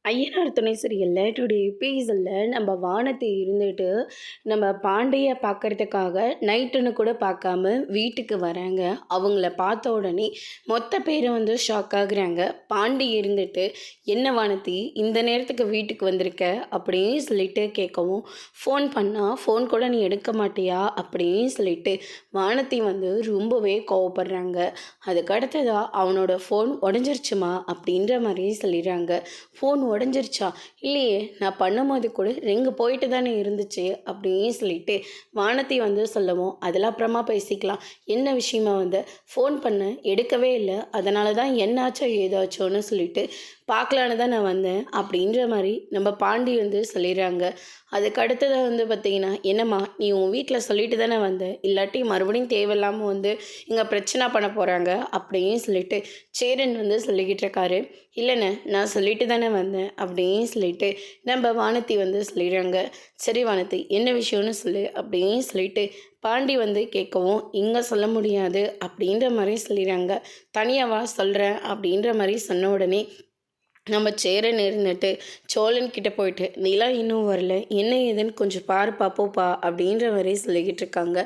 ஐயனார் துணை சீரியல்ல டுடே எபிசோட்ல நம்ம வானதி இருந்துட்டு நம்ம பாண்டிய பார்க்கறதுக்காக நைட்டுன்னு கூட பார்க்காம வீட்டுக்கு வராங்க. அவங்கள பார்த்த உடனே மொத்த பேரும் ஷாக் ஆகுறாங்க. பாண்டி இருந்துட்டு என்ன வானதி இந்த நேரத்துக்கு வீட்டுக்கு வந்திருக்க அப்படின்னு சொல்லிட்டு கேட்கவும், ஃபோன் பண்ணால் ஃபோன் கூட நீ எடுக்க மாட்டியா அப்படின்னு சொல்லிட்டு வானதி ரொம்பவே கோவப்படுறாங்க. அதுக்கு அடுத்ததாக அவனோட ஃபோன் உடஞ்சிருச்சுமா அப்படின்ற மாதிரி சொல்லிடுறாங்க. ஃபோன் உடஞ்சிருச்சா? இல்லையே, நான் பண்ணும்போது கூட ரிங்கு போயிட்டு தானே இருந்துச்சு அப்படின்னு சொல்லிட்டு வானதி சொல்லவும், அதெல்லாம் அப்புறமா பேசிக்கலாம். என்ன விஷயமா ஃபோன் பண்ண எடுக்கவே இல்லை, அதனால தான் என்னாச்சோ ஏதாச்சோன்னு சொல்லிட்டு பார்க்கலான்னு தான் நான் வந்தேன் அப்படின்ற மாதிரி நம்ம பாண்டி சொல்லிடுறாங்க. அதுக்கு அடுத்ததாக பார்த்தீங்கன்னா, என்னம்மா நீ உன் வீட்டில் சொல்லிட்டு தானே வந்த, இல்லாட்டி மறுபடியும் தேவையில்லாமல் இங்கே பிரச்சனை பண்ண போகிறாங்க அப்படின்னு சொல்லிட்டு சேரன் சொல்லிக்கிட்டு இருக்காரு. இல்லைண்ணே, நான் சொல்லிட்டு தானே வந்தேன் அப்படின்னு சொல்லிட்டு நம்ம வானதி சொல்லிடுறாங்க. சரி வானதி, என்ன விஷயம்னு சொல்லு அப்படின்னு சொல்லிட்டு பாண்டி கேட்கவும், இங்கே சொல்ல முடியாது அப்படின்ற மாதிரி சொல்லிடுறாங்க. தனியாவா சொல்கிறேன் அப்படின்ற மாதிரி சொன்ன உடனே நம்ம சேரன் இருந்துட்டு சோழன் கிட்ட போயிட்டு, நிலா இன்னும் வரல, என்ன ஏதுன்னு கொஞ்சம் பாரு பாப்போப்பா அப்படின்ற மாதிரி சொல்லிக்கிட்டு இருக்காங்க.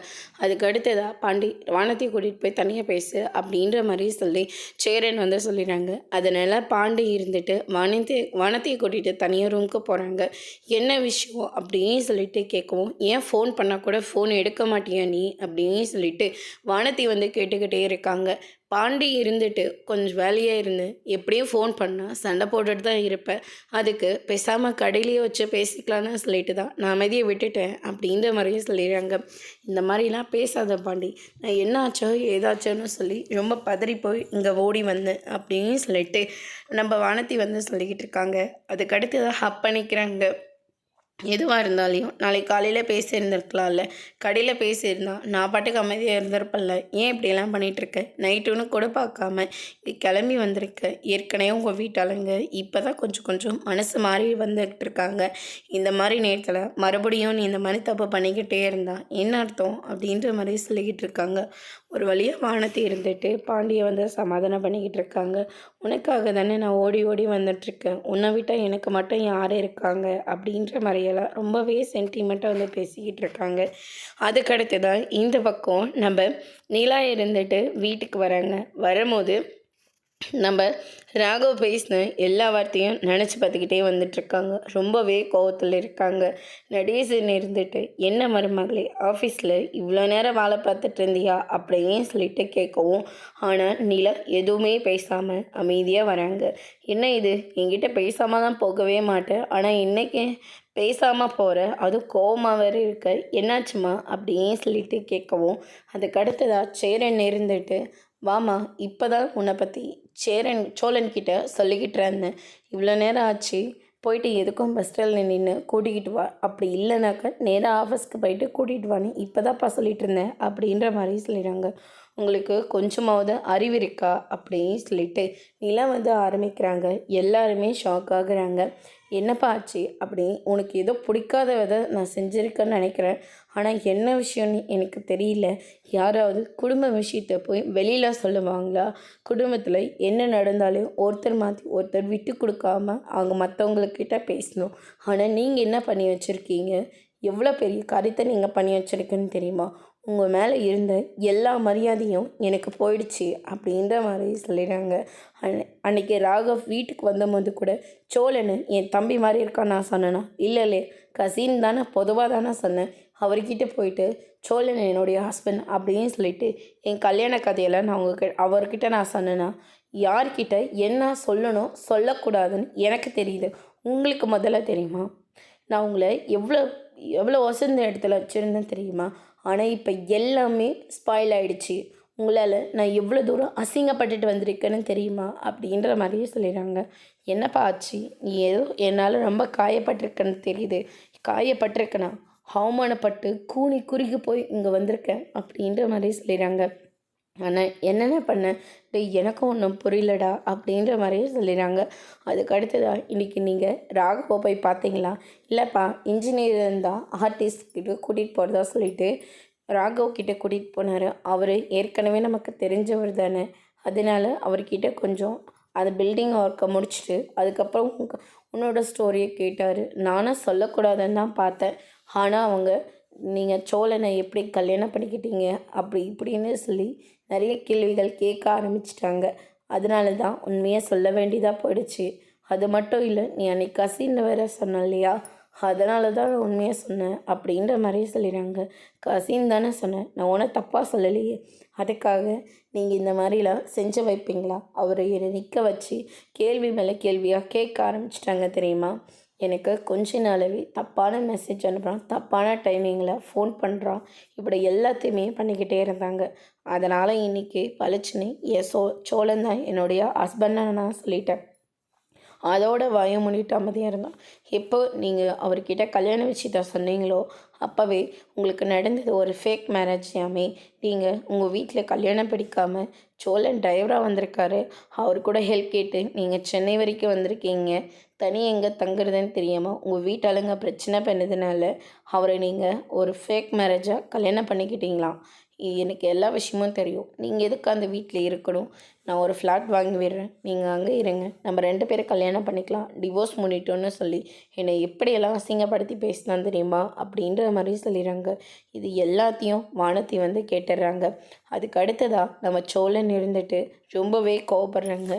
அதுக்கு அடுத்ததாக பாண்டி வானத்தையை கூட்டிகிட்டு போய் தனியாக பேசு அப்படின்ற மாதிரி சொல்லி சேரன் சொல்லிடுறாங்க. அதனால் பாண்டி இருந்துட்டு வானத்தையை கூட்டிகிட்டு தனியாக ரூமுக்கு போகிறாங்க. என்ன விஷயம் அப்படின்னு சொல்லிட்டு கேட்கவும், ஏன் ஃபோன் பண்ணால் கூட ஃபோன் எடுக்க மாட்டியா நீ அப்படின்னு சொல்லிட்டு வானதி கேட்டுக்கிட்டே இருக்காங்க. பாண்டி இருந்துட்டு கொஞ்சம் வேலையாக இருந்து எப்படியும் ஃபோன் பண்ணால் சண்டை போட்டுட்டு தான் இருப்பேன், அதுக்கு பேசாமல் கடையிலேயே வச்சு பேசிக்கலான்னு சொல்லிட்டு தான் நான் அமைதியை விட்டுட்டேன் அப்படின்ற மாதிரியும் சொல்லிடுறாங்க. இந்த மாதிரிலாம் பேசாத பாண்டி, நான் என்னாச்சோ ஏதாச்சோன்னு சொல்லி ரொம்ப பதறி போய் இங்கே ஓடி வந்தேன் அப்படின்னு சொல்லிட்டு நம்ம வானதி சொல்லிக்கிட்டு இருக்காங்க. அதுக்கடுத்து தான் ஹப் பண்ணிக்கிறாங்க. எதுவாக இருந்தாலையும் நாளைக்கு காலையில் பேசியிருந்துருக்கலாம்ல, கடையில் பேசியிருந்தா நான் பாட்டுக்கு அமைதியாக இருந்திருப்பேன்ல, ஏன் இப்படியெல்லாம் பண்ணிகிட்ருக்க, நைட்டுன்னு கூட பார்க்காம கிளம்பி வந்திருக்க, ஏற்கனவே உங்கள் வீட்டாளுங்க இப்போ தான் கொஞ்சம் கொஞ்சம் மனசு மாறி வந்துக்கிட்டு இருக்காங்க, இந்த மாதிரி நேரத்தில் மறுபடியும் நீ இந்த மாதிரி தப்பு பண்ணிக்கிட்டே இருந்தா என்ன அர்த்தம் அப்படின்ற மாதிரி சொல்லிக்கிட்டு இருக்காங்க. ஒரு வழியாக வானத்தை இருந்துட்டு பாண்டியை சமாதானம் பண்ணிக்கிட்டு இருக்காங்க. உனக்காக தானே நான் ஓடி ஓடி வந்துட்டுருக்கேன், உன்னை விட்டால் எனக்கு மட்டும் யார் இருக்காங்க அப்படின்ற மாதிரியெல்லாம் ரொம்பவே சென்டிமெண்ட்டாக பேசிக்கிட்டு இருக்காங்க. அதுக்கடுத்து தான் இந்த பக்கம் நம்ம நிலா இருந்துட்டு வீட்டுக்கு வராங்க. வரும்போது நம்ம ராகவ் பேசின எல்லா வார்த்தையும் நினச்சி பார்த்துக்கிட்டே வந்துட்டுருக்காங்க. ரொம்பவே கோவத்தில் இருக்காங்க. நடேசன் இருந்துட்டு, என்ன மருமகளே ஆஃபீஸில் இவ்வளோ நேரம் வேலை பார்த்துட்டு இருந்தியா அப்படின்னு சொல்லிட்டு கேட்கவும், ஆனால் நிலா எதுவுமே பேசாமல் அமைதியாக வராங்க. என்ன இது, என்கிட்ட பேசாமல் தான் போகவே மாட்டேன், ஆனால் இன்றைக்கி பேசாமல் போகிற, அதுவும் கோவமாக வேறு இருக்க, என்னாச்சுமா அப்படின்னு சொல்லிட்டு கேட்கவும், அதுக்கு அடுத்ததாக சேரன் இருந்துட்டு, வாமா இப்போ தான் உன்னை பற்றி சோழன்கிட்ட சொல்லிக்கிட்டு இருந்தேன், இவ்வளோ நேரம் ஆச்சு, போயிட்டு எதுக்கும் பஸ் ஸ்டாண்டில் நின்று கூட்டிக்கிட்டு வா, அப்படி இல்லைனாக்கா நேராக ஆஃபீஸ்க்கு போயிட்டு கூட்டிகிட்டு வான்னு இப்போ தான்ப்பா சொல்லிகிட்டு இருந்தேன் அப்படின்ற மாதிரி சொல்லிடுறாங்க. உங்களுக்கு கொஞ்சமாவது அறிவு இருக்கா அப்படின்னு சொல்லிட்டு நிலா ஆரம்பிக்கிறாங்க. எல்லாருமே ஷாக் ஆகுறாங்க. என்னப்பா ஆச்சு அப்படி, உனக்கு ஏதோ பிடிக்காத விதை நான் செஞ்சுருக்கேன்னு நினைக்கிறேன், ஆனால் என்ன விஷயம்னு எனக்கு தெரியல, யாராவது குடும்ப விஷயத்தை போய் வெளியில் சொல்லுவாங்களா? குடும்பத்தில் என்ன நடந்தாலும் ஒருத்தர் மாற்றி ஒருத்தர் விட்டு கொடுக்காம அவங்க மற்றவங்கக்கிட்ட பேசணும். ஆனால் நீங்கள் என்ன பண்ணி வச்சுருக்கீங்க, எவ்வளோ பெரிய காரியத்தை நீங்கள் பண்ணி வச்சுருக்குன்னு தெரியுமா? உங்கள் மேலே இருந்த எல்லா மரியாதையும் எனக்கு போயிடுச்சு அப்படின்ற மாதிரி சொல்லிடுறாங்க. அன்றைக்கி ராகவ் வீட்டுக்கு வந்தபோது கூட சோழன் என் தம்பி மாதிரி இருக்கான்னு நான் சொன்னேன்னா, இல்லை கசின் தானே, பொதுவாக தானே சொன்னேன், அவர்கிட்ட போயிட்டு சோழன் என்னுடைய ஹஸ்பண்ட் அப்படின்னு சொல்லிட்டு என் கல்யாண கதையெல்லாம் நான் அவர்கிட்ட நான் சொன்னேன்னா, யார்கிட்ட என்ன சொல்லணும் சொல்லக்கூடாதுன்னு எனக்கு தெரியுது, உங்களுக்கு முதல்ல தெரியுமா? நான் உங்களை எவ்வளோ எவ்வளோ வசந்த இடத்துல வச்சுருந்தேன் தெரியுமா? ஆனால் இப்போ எல்லாமே ஸ்பாயில் ஆகிடுச்சி, உங்களால் நான் எவ்வளோ தூரம் அசிங்கப்பட்டுட்டு வந்திருக்கேன்னு தெரியுமா அப்படின்ற மாதிரியே சொல்லிடுறாங்க. என்னப்பா ஆச்சு, நீ ஏதோ என்னால் ரொம்ப காயப்பட்டிருக்கேன்னு தெரியுது, காயப்பட்டிருக்கேனா, அவமானப்பட்டு கூனி குறுகி போய் இங்கே வந்திருக்கேன் அப்படின்ற மாதிரி சொல்லிடுறாங்க. ஆனால் என்னென்ன பண்ணேன், எனக்கும் ஒன்றும் புரியலடா அப்படின்ற மாதிரியே சொல்லிடுறாங்க. அதுக்கு அடுத்ததாக இன்றைக்கி நீங்கள் ராகவ போய் பார்த்தீங்களா? இல்லைப்பா, இன்ஜினியர் இருந்தால் ஆர்டிஸ்ட் கிட்ட கூட்டிகிட்டு போகிறதா சொல்லிட்டு ராகவ் கிட்டே கூட்டிகிட்டு போனார். அவர் ஏற்கனவே நமக்கு தெரிஞ்சவர் தானே, அதனால் அவர்கிட்ட கொஞ்சம் அந்த பில்டிங் ஒர்க்கை முடிச்சுட்டு அதுக்கப்புறம் உன்னோட ஸ்டோரியை கேட்டார். நானும் சொல்லக்கூடாதுன்னு தான் பார்த்தேன். ஆனால் அவங்க நீங்கள் சோழனை எப்படி கல்யாணம் பண்ணிக்கிட்டீங்க அப்படி இப்படின்னு சொல்லி நிறைய கேள்விகள் கேட்க ஆரம்பிச்சிட்டாங்க. அதனால தான் உண்மையாக சொல்ல வேண்டியதாக போயிடுச்சு. அது மட்டும் இல்லை, நீ அன்னைக்கு கசின்னு வேற சொன்ன இல்லையா, அதனால தான் நான் உண்மையாக சொன்னேன் அப்படின்ற மாதிரியே சொல்லிடுறாங்க. கசின் தானே சொன்னேன், நான் உன்னை தப்பாக சொல்லலையே. அதுக்காக நீங்கள் இந்த மாதிரிலாம் செஞ்சு வைப்பீங்களா? அவரை என்னை நிற்க வச்சு கேள்வி மேலே கேள்வியாக கேட்க ஆரம்பிச்சிட்டாங்க தெரியுமா? எனக்கு கொஞ்ச நாளாவே தப்பான மெசேஜ் அனுப்புகிறான், தப்பான டைமிங்கில் ஃபோன் பண்ணுறான், இப்படி எல்லாத்தையுமே பண்ணிக்கிட்டே இருந்தாங்க. அதனால் இன்றைக்கி பளிச்சுன்னு என் சோழன் தான் என்னுடைய ஹஸ்பண்டை நான் சொல்லிட்டேன். அதோட வாயை மூடிட்டு அமைதியாக இருந்தான். எப்போ நீங்கள் அவர்கிட்ட கல்யாண விஷயத்த சொன்னீங்களோ அப்போவே உங்களுக்கு நடந்தது ஒரு ஃபேக் மேரேஜாமே. நீங்கள் உங்கள் வீட்டில் கல்யாணம் பிடிக்காமல் சோழன் டிரைவராக வந்திருக்காரு, அவர் கூட ஹெல்ப் கேட்டு நீங்கள் சென்னை வரைக்கும் வந்திருக்கீங்க. தனி எங்கே தங்குறதுன்னு தெரியாமல் உங்கள் வீட்டாளுங்க பிரச்சனை பண்ணதுனால அவரை நீங்கள் ஒரு ஃபேக் மேரேஜாக கல்யாணம் பண்ணிக்கிட்டீங்களாம். எனக்கு எல்லா விஷயமும் தெரியும். நீங்கள் எதுக்கு அந்த வீட்டில் இருக்கணும்? நான் ஒரு ஃப்ளாட் வாங்கி விடுறேன், நீங்கள் அங்கே இருங்க, நம்ம 2 பேரும் கல்யாணம் பண்ணிக்கலாம், டிவோர்ஸ் பண்ணிட்டோன்னு சொல்லி என்னை எப்படியெல்லாம் அசிங்கப்படுத்தி பேசினான் தெரியுமா அப்படின்ற மாதிரி சொல்லிடுறாங்க. இது எல்லாத்தையும் வானதி வந்து கேட்டுடுறாங்க. அதுக்கு அடுத்ததாக நம்ம சோழன் இருந்துட்டு ரொம்பவே கோவப்படுறாங்க.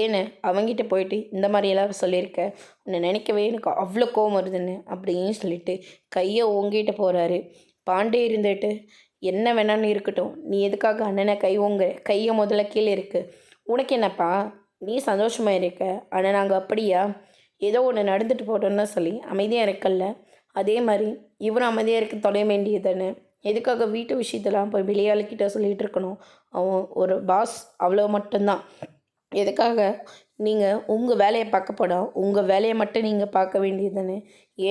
ஏன்னு அவங்கிட்ட போயிட்டு இந்த மாதிரியெல்லாம் சொல்லியிருக்க, உன்னை நினைக்கவே எனக்கு அவ்வளோ கோவம் வருதுன்னு அப்படின்னு சொல்லிட்டு கையை ஓங்கிட்டு போகிறாரு. பாண்டே இருந்துட்டு என்ன வேணாலும் இருக்கட்டும், நீ எதுக்காக அண்ணனை கையை முதல்ல கீழே இருக்கு, உனக்கு என்னப்பா, நீ சந்தோஷமாக இருக்க, ஆனால் நாங்கள் அப்படியா, ஏதோ ஒன்று நடந்துட்டு போட்டோன்னு சொல்லி அமைதியாக இருக்கல்ல, அதே மாதிரி இவரும் அமைதியாக இருக்க தொலைய வேண்டியதுன்னு எதுக்காக வீட்டு விஷயத்தெல்லாம் போய் வெளியாளுக்கிட்ட சொல்லிகிட்டு இருக்கணும்? அவன் ஒரு பாஸ், அவ்வளோ மட்டும்தான். எதுக்காக நீங்கள் உங்கள் வேலையை பார்க்க போனால் உங்கள் வேலையை மட்டும் நீங்கள் பார்க்க வேண்டியதுன்னு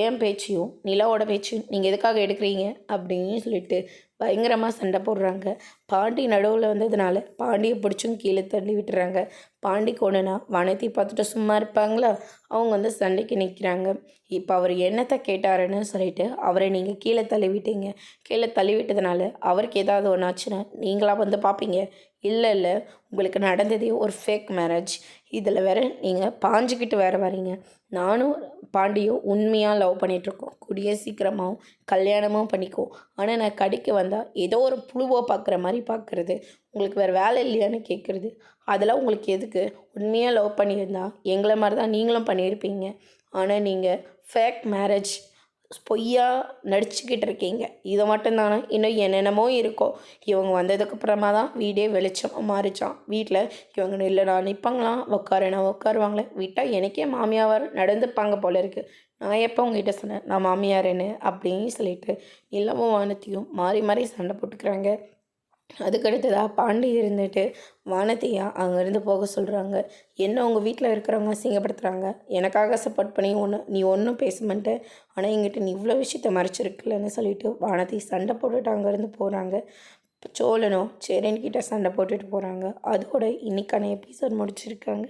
ஏன் பேச்சையும் நிலாவோட பேச்சையும் நீங்கள் எதுக்காக எடுக்கிறீங்க அப்படின்னு சொல்லிட்டு பயங்கரமாக சண்டை போடுறாங்க. பாண்டி நடுவில் வந்ததுனால பாண்டியை பிடிச்சும் கீழே தள்ளி விட்டுறாங்க. பாண்டி கொண்டுனா வானத்தை பார்த்துட்டு சும்மா இருப்பாங்களா? அவங்க வந்து சண்டைக்கு நிற்கிறாங்க. இப்போ அவர் என்னத்தை கேட்டாருன்னு சொல்லிட்டு அவரை நீங்கள் கீழே தள்ளி விட்டீங்க. கீழே தள்ளி விட்டதுனால அவருக்கு ஏதாவது ஒன்று ஆச்சுன்னா நீங்களாக வந்து பார்ப்பீங்க. இல்லை, உங்களுக்கு நடந்ததே ஒரு ஃபேக் மேரேஜ், இதில் வேற நீங்கள் பாஞ்சிக்கிட்டு வேறு வரீங்க. நானும் பாண்டியும் உண்மையாக லவ் பண்ணிகிட்ருக்கோம், கூடிய சீக்கிரமாகவும் கல்யாணமும் பண்ணிக்குவோம். ஆனால் நான் கடைக்கு வந்தால் ஏதோ ஒரு புழுவோ பார்க்குற மாதிரி பார்க்குறது, உங்களுக்கு வேறு வேலை இல்லையான்னு கேட்குறது, அதெல்லாம் உங்களுக்கு எதுக்கு? உண்மையாக லவ் பண்ணியிருந்தா எங்களை மாதிரி தான் நீங்களும் பண்ணியிருப்பீங்க. ஆனால் நீங்கள் ஃபேக் மேரேஜ் பொய்யா நடிச்சுக்கிட்டு இருக்கீங்க. இதை மட்டும்தானே, இன்னும் என்னென்னமோ இருக்கோ. இவங்க வந்ததுக்கப்புறமா தான் வீடே வெளிச்சமாக மாறிச்சான். வீட்டில் இவங்க இல்லைனா நிற்பாங்களாம், உட்காருனா உட்காருவாங்களே, விட்டால் எனக்கே மாமியார் நடந்துப்பாங்க போல இருக்குது. நான் எப்போ உங்ககிட்ட சொன்னேன் நான் மாமியாருன்னு அப்படின்னு சொல்லிட்டு நிலமும் வானத்தையும் மாறி மாறி சண்டை போட்டுக்கிறாங்க. அதுக்கடுத்ததாக பாண்டி இருந்துட்டு வானத்தையா அங்கேருந்து போக சொல்கிறாங்க. என்ன உங்கள் வீட்டில் இருக்கிறவங்க அசிங்கப்படுத்துகிறாங்க, எனக்காக சப்போர்ட் பண்ணி நீ ஒன்றும் பேச மாட்டேன், ஆனால் எங்கிட்ட நீ இவ்வளோ விஷயத்த மறைச்சிருக்கலன்னு சொல்லிட்டு வானத்தை சண்டை போட்டுட்டு அங்கேருந்து போகிறாங்க. சோழனும் சேரன்கிட்ட சண்டை போட்டுட்டு போகிறாங்க. அதோட இன்னைக்கான எபிசோட் முடிச்சிருக்காங்க.